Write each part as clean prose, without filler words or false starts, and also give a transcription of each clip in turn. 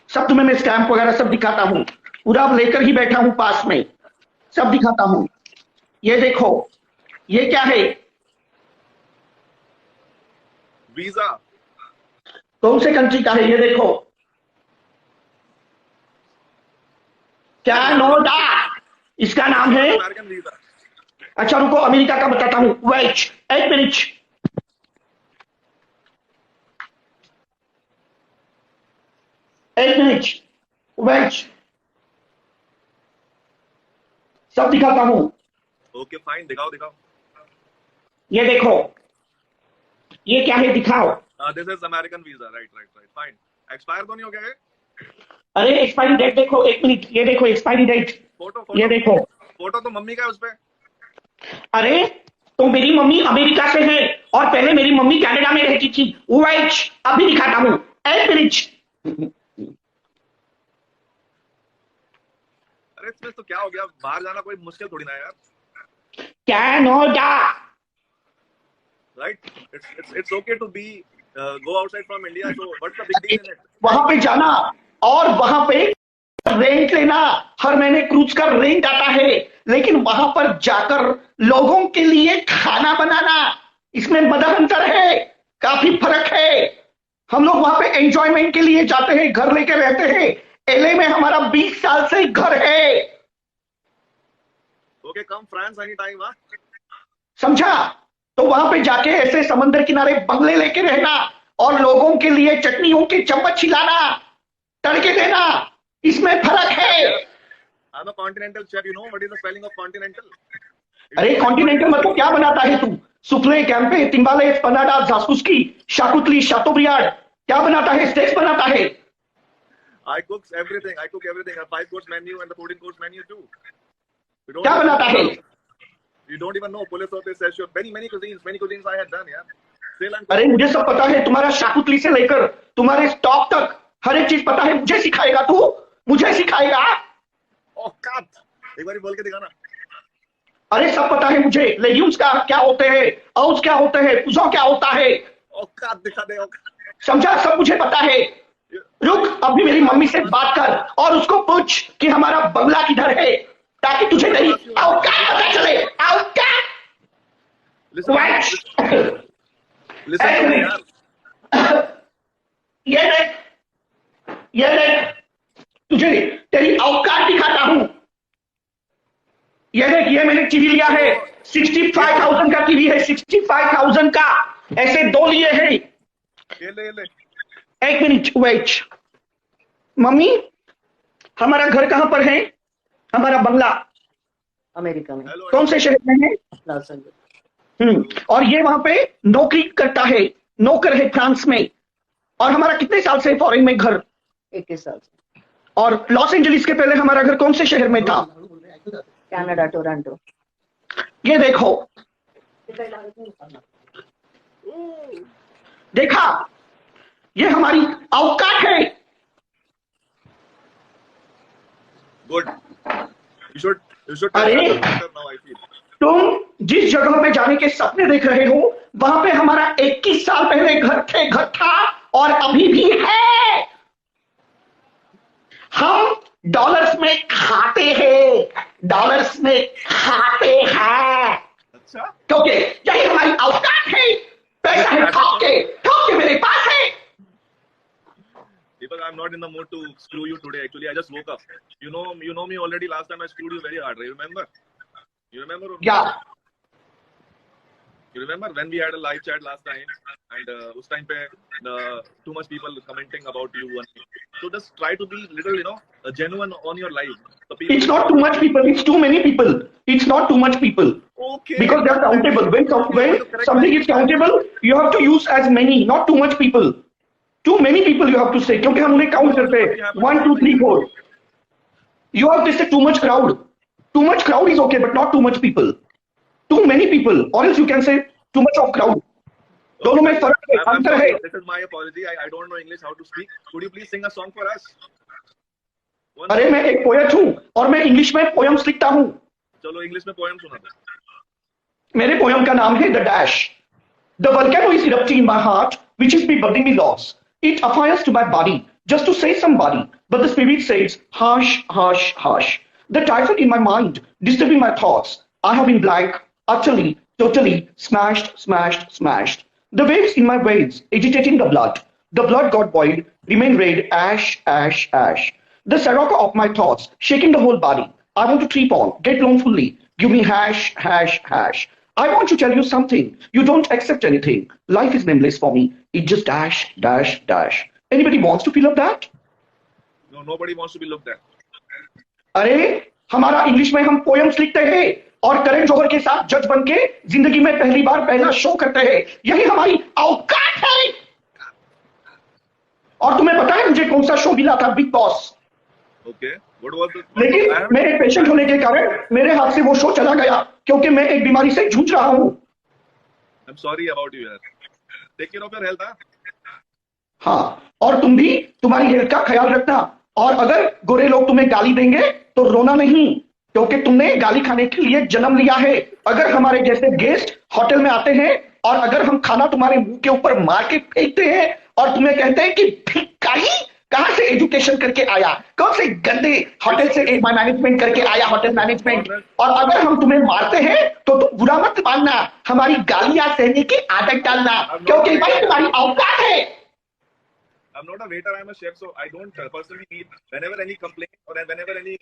सब तुम्हें मैं स्टैंप वगैरह सब दिखाता हूँ, पूरा लेकर ही बैठा हूँ पास में, सब दिखाता हूँ। ये देखो, ये क्या है? वीजा। कौन से कंट्री का है? ये देखो, कैनाडा इसका नाम है। American visa. अच्छा रुको, अमेरिका का बताता हूँ। वेट, एक मिनट, एक मिनट, वेट, सब दिखाता हूँ। ओके फाइन, दिखाओ दिखाओ। ये देखो, ये क्या है? दिखाओ। This is American visa. Right right right, fine. Expire तो नहीं हो गया? अरे एक्सपायरी डेट देखो, एक मिनट, ये देखो एक्सपायरी डेट। फोटो ये फोटो देखो। फोटो तो मम्मी का है उस पे। अरे तो मेरी मम्मी अमेरिका से है और पहले मेरी मम्मी कनाडा में रहती थी। वेट, अभी दिखाता हूँ, एक मिनट। अरे इसमें तो क्या हो गया, बाहर जाना कोई मुश्किल थोड़ी ना है यार। Canada. Right, it's okay to be go outside from India, so what's the big deal in it? वहां पे जाना और वहां पे रेंट लेना, हर महीने क्रूज का रेंट आता है, लेकिन वहां पर जाकर लोगों के लिए खाना बनाना, इसमें बड़ा अंतर है, काफी फर्क है। हम लोग वहां पे एंजॉयमेंट के लिए जाते हैं, घर लेके रहते हैं। एलए में हमारा 20 साल से घर है। ओके, कम फ्रांस एनी टाइम। हां, समझा? तो वहां पे जाके ऐसे समंदर किनारे बंगले लेके रहना और लोगों के लिए चटनियों के चम्मच खिलाना, तड़के देना, इसमें फर्क है। I am a continental chef, you know what is the spelling of continental? अरे कॉन्टिनेंटल मतलब क्या बनाता है तू? सुफ्ले, कैंपे, तिम्बाले, पनाडा, जासूसकी, शाकुतली, शातोब्रियाड, क्या बनाता है? स्टेक्स बनाता है। I cook everything. I cook everything. A 5-course menu and the 14-course menu too. क्या बनाता है? You don't even know. Police office says many cuisines I had done, yeah. अरे मुझे सब पता है, तुम्हारा शाकुतली से लेकर तुम्हारे स्टॉक तक हर एक चीज पता है। मुझे सिखाएगा तू? मुझे सिखाएगा? औकात, एक बार बोल के दिखाना। अरे सब पता है मुझे, लेग्यूम्स का क्या होते हैं, आउस क्या होते हैं, पुजो क्या होता है। औकात दिखा दे, औकात। समझा? सब मुझे पता है। रुक, अभी मेरी मम्मी से बात कर और उसको पूछ कि हमारा बंगला किधर है, ताकि तुझे मेरी औकात पता चले। औकात। ये देख, तुझे तेरी औकात दिखाता हूं। ये देख, ये मैंने टीवी लिया है, 65,000 का टीवी है, 65,000 का। ऐसे 2 लिए हैं। ये ले। एक मिनट वेट। मम्मी, हमारा घर कहां पर है? हमारा बंगला अमेरिका में। कौन से शहर में है? Los Angeles. और ये वहां पे नौकरी करता है, नौकर है फ्रांस में। और हमारा कितने साल से फॉरेन में घर? 21 साल से। और लॉस एंजलिस के पहले हमारा घर कौन से शहर में था? Canada, Toronto. ये देखो, देखा? ये हमारी औकात है। गुड, you should अरे now I feel. तुम जिस जगह पे जाने के सपने देख रहे हो, वहां पे हमारा 21 साल पहले घर था और अभी भी है। हम डॉलर्स में खाते हैं, डॉलर्स में खाते हैं। अच्छा, क्योंकि यही हमारी औकात है। पैसा है, ठोक के मेरे पास है। Deepak, I'm not in the mood to screw you today. Actually, I just woke up. You know me already. Last time I screwed you very hard. You remember? Yeah. You remember when we had a live chat last time, and उस time पे too much people commenting about you and me. So just try to be little, genuine on your live. It's not too much people. It's too many people. It's not too much people. Okay. Because they're countable. When something is countable, you have to use as many, not too much people. Too many people you have to say, क्योंकि हम उन्हें count करते हैं 1 2 3 4. You have to say too much crowd. Too much crowd is okay, but not too much people. Too many people, or else you can say too much of crowd. दोनों में फर्क है, अंतर है। This is my apology. I don't know English how to speak. Could you please sing a song for us? अरे मैं एक poet हूँ और मैं इंग्लिश में पोएम्स लिखता हूँ। चलो इंग्लिश में पोएम सुना दो। मेरे पोएम का नाम है the dash. The volcano is erupting in my heart, which is be building me loss. It affires to my body just to say somebody, but the spirit says, hush, hush, hush. The typhoon in my mind, disturbing my thoughts. I have been blank, utterly, totally smashed, smashed, smashed. The waves in my veins, agitating the blood. The blood got boiled, remained red, ash, ash, ash. The sirocco of my thoughts, shaking the whole body. I want to trip on, get blown fully. Give me hash, hash, hash. I want to tell you something. You don't accept anything. Life is nameless for me. It just dash, dash, dash. Anybody wants to feel of that? No, nobody wants to be looked at. अरे हमारा English में हम poems लिखते हैं और करण जौहर के साथ जज बन के जिंदगी में पहली बार पहला शो करते हैं. यही हमारी औकात है. और तुम्हें पता है मुझे कौन सा शो मिला था? Big boss. Okay. What was it? लेकिन मेरे पेशेंट होने के कारण मेरे हाथ से वो शो चला गया क्योंकि मैं एक बीमारी से जूझ रहा हूं. I'm sorry about you, yaar. Take care of your health, हाँ, और तुम भी तुम्हारी हेल्थ का ख्याल रखना. और अगर गोरे लोग तुम्हें गाली देंगे तो रोना नहीं, क्योंकि तुमने गाली खाने के लिए जन्म लिया है. अगर हमारे जैसे गेस्ट होटल में आते हैं और अगर हम खाना तुम्हारे मुंह के ऊपर मार के फेंकते हैं और तुम्हें कहते हैं कि भिखारी कहां से एजुकेशन करके आया, कौन से गंदे होटल से एक मैनेजमेंट करके आया, होटल मैनेजमेंट, और अगर हम तुम्हें मारते हैं तो तुम बुरा मत मानना, हमारी गालियां सहने की आदत डालना, क्योंकि भाई तुम्हारी औकात है. I'm not a waiter, I'm a chef, so I don't personally meet. Whenever any complaint or whenever any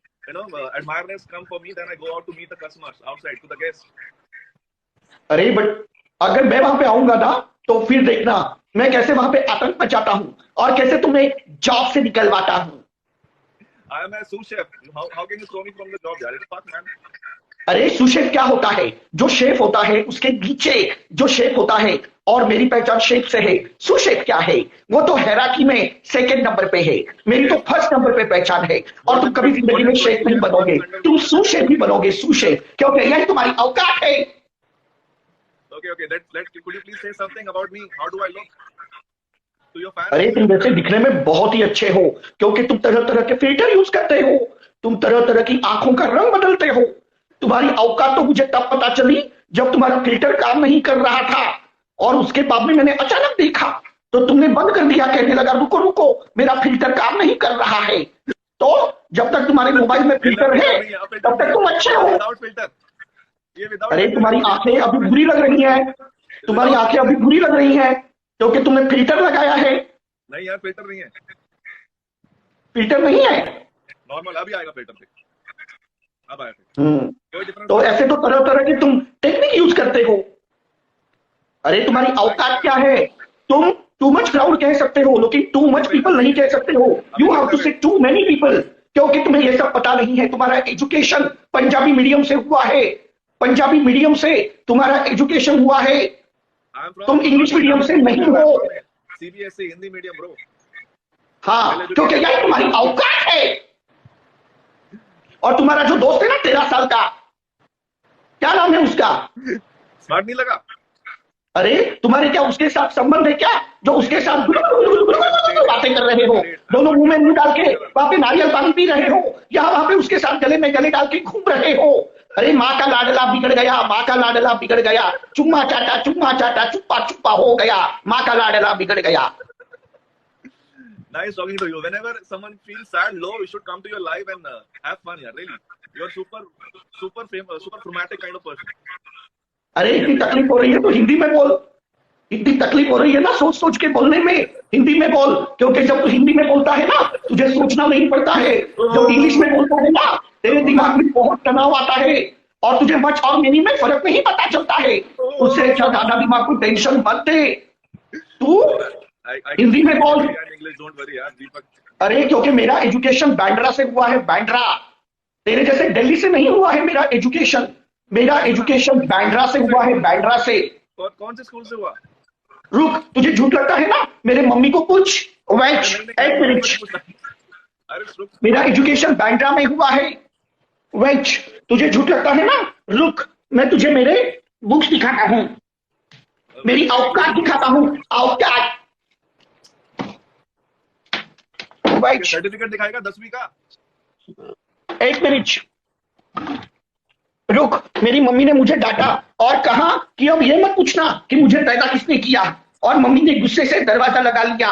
admirers come for me, then I go out to meet the customers outside to the guests. अरे but अगर मैं वहां पे आऊंगा ना तो फिर देखना मैं कैसे वहां पे आतंक मचाता हूं और कैसे तुम्हें जॉब से निकलवाता हूं. I am a sous chef. How can you throw me from the job, yaar? It's fuck, man. अरे सुशेफ क्या होता है? जो शेफ होता है उसके नीचे जो शेफ होता है, और मेरी पहचान शेफ से है. सुशेफ क्या है? वो तो हैराकी में सेकंड नंबर पे है, मेरी तो फर्स्ट नंबर पे पहचान है. और तुम कभी जिंदगी में शेफ नहीं बनोगे, तुम सुशेफ ही बनोगे, सुशेफ, क्योंकि यही तुम्हारी औकात है. Okay. Could you please say something about me? How do I look to your fans? अरे तुम वैसे दिखने में बहुत ही अच्छे हो, क्योंकि तुम तरह तरह के फिल्टर यूज करते हो, तुम तरह तरह की आंखों का रंग बदलते हो. तुम्हारी औकात तो मुझे तब पता चली जब तुम्हारा फिल्टर काम नहीं कर रहा था, और उसके बाद में मैंने अचानक देखा तो तुमने बंद कर दिया, कहने लगा रुको रुको मेरा फिल्टर काम नहीं कर रहा है. तो जब तक तुम्हारे मोबाइल में फिल्टर है तब तक तुम अच्छे हो. अरे तुम्हारी आंखें अभी बुरी लग रही हैं, तुम्हारी आंखें अभी बुरी लग रही हैं क्योंकि तुमने फिल्टर लगाया है. नहीं यार, फिल्टर नहीं है. फिल्टर नहीं है? नॉर्मल अभी आएगा फिल्टर पे. अब आएगा. तो ऐसे तो तरह तरह की तुम टेक्निक यूज करते हो. अरे तुम्हारी औकात क्या है? तुम टू मच क्राउड कह सकते हो लेकिन टू मच पीपल नहीं कह सकते हो. यू हैव टू से टू मेनी पीपल, क्योंकि तुम्हें ये सब पता नहीं है. तुम्हारा एजुकेशन पंजाबी मीडियम से हुआ है, पंजाबी मीडियम से तुम्हारा एजुकेशन हुआ है, तुम इंग्लिश मीडियम से नहीं हो. CBSE Hindi medium bro. हाँ, क्योंकि यही तुम्हारी औकात है. और तुम्हारा जो दोस्त है ना 13 साल का, क्या नाम है उसका? स्मार्ट नहीं लगा? अरे तुम्हारे क्या उसके साथ संबंध है क्या, जो उसके साथ बातें कर रहे हो, दोनों मुंह में मुंह डाल के वहां पे नारियल पानी पी रहे हो, या वहां पे उसके साथ गले में गले डाल के घूम रहे हो. अरे माँ का लाडला बिगड़ गया, माँ का लाडला बिगड़ गया, चुम्मा चाटा चुप्पा चुप्पा हो गया, माँ का लाडला बिगड़ गया. Nice talking to you. Whenever someone feels sad, low, you should come to your live and have fun, yeah. Really, you're super famous, super dramatic kind of person. अरे इतनी तकलीफ हो रही है तो हिंदी में बोल. इतनी तकलीफ हो रही है ना सोच सोच के बोलने में, हिंदी में बोल, क्योंकि जब तू हिंदी में बोलता है ना तुझे सोचना नहीं पड़ता है. जब इंग्लिश में बोलता है ना तेरे दिमाग में बहुत तनाव आता है और तुझे मच और मेनी में फर्क नहीं पता चलता है. उससे अच्छा ज्यादा दिमाग को टेंशन मत दे. तू हिंदी में बोल. अरे क्योंकि मेरा एजुकेशन बैंड्रा से हुआ है, बैंड्रा. तेरे जैसे दिल्ली से नहीं हुआ है मेरा एजुकेशन. मेरा एजुकेशन बैंड्रा से हुआ है, बैंड्रा से. कौन से स्कूल से हुआ? रुक, तुझे झूठ लगता है ना? मेरे मम्मी को पूछ. वेट, एक मिनट. मेरा एजुकेशन बैंड्रा में हुआ है. वेट, तुझे झूठ लगता है ना? रुक, मैं तुझे मेरे बुक्स दिखाता हूँ, मेरी औकात दिखाता हूँ. औकात. सर्टिफिकेट दिखाएगा 10वीं का. एक मिनट रुक. मेरी मम्मी ने मुझे डांटा और कहा कि अब ये मत पूछना कि मुझे पैदा किसने किया, और मम्मी ने गुस्से से दरवाजा लगा लिया.